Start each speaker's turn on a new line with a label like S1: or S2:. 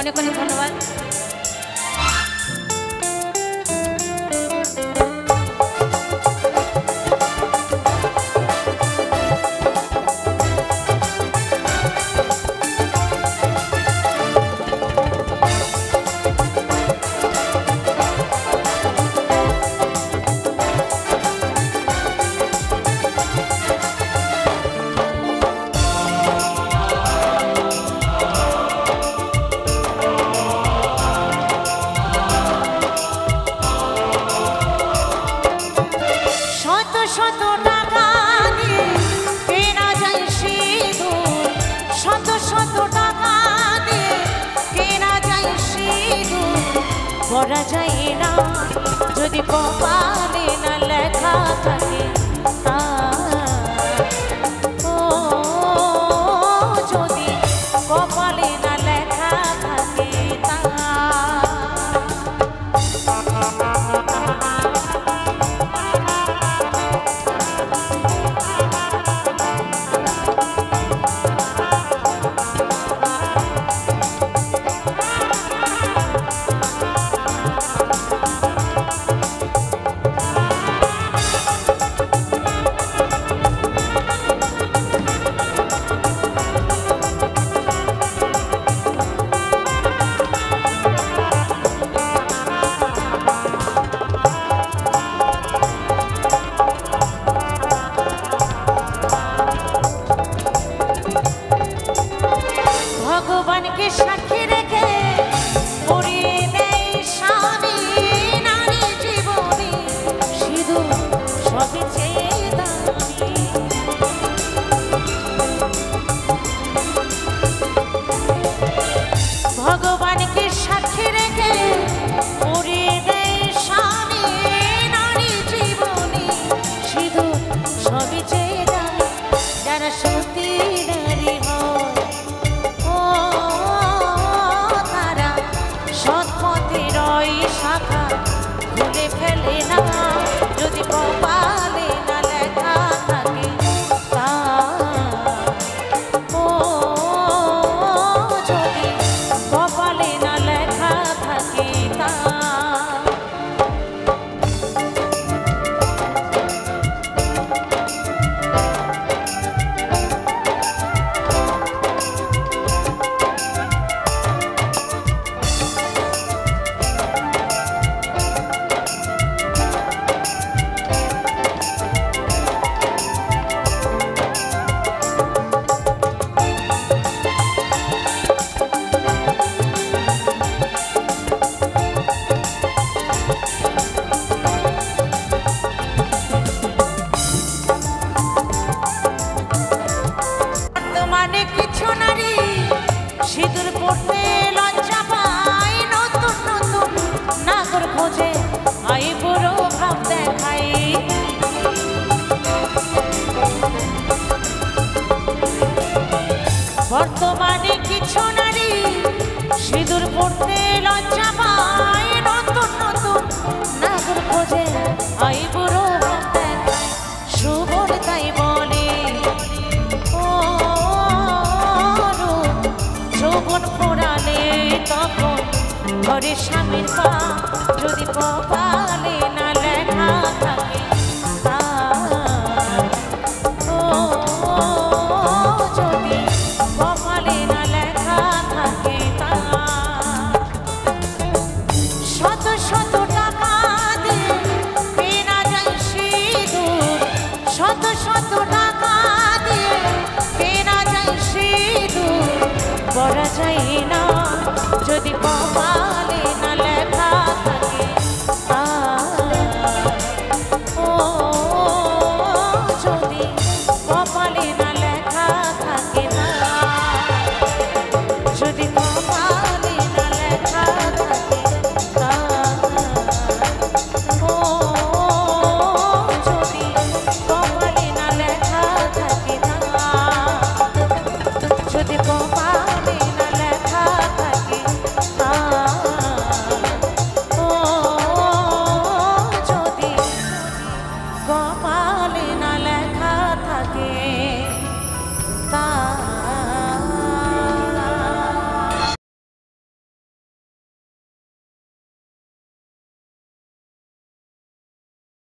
S1: অনেক অনেক ধন্যবাদ।
S2: শত টাকা দিয়ে কেনা যায় সিঁদুর, শত শত টাকা দিয়ে কেনা যায় সিঁদুর, পরা যায় না যদি কপালে না লেখা থাকে ও যদি কপালে না লেখা থাকে ভগবানকে সাক্ষী রেখে পরিয়ে দেয় স্বামী নারী জীবনে সিঁদুর সবই চেয়ে দামি। ভগবানকে সাক্ষী রেখে পরিয়ে দেয় স্বামী নারী জীবনে সিঁদুর সবই চেয়ে দামি। যারা সত্যি নারী হয় শাখা ভুলে ফেলে না যদি কপালে না লেখা থাকে ও যদি কপালে না লেখা থাকে সিঁদুর পড়তে লজ্জা পায়, নতুন নতুন নাগর খোঁজে আই বুড়ো ভাব দেখাই। বর্তমানে কিছু নারী সিঁদুর পড়তে লজ্জা পায়, নতুন নতুন নাগর খোঁজে আই বুড়ো ভাব দেখায়। সুবল তাই বলে যৌবন ফোরালে তখন ঘরে স্বামীর পা যদি কপা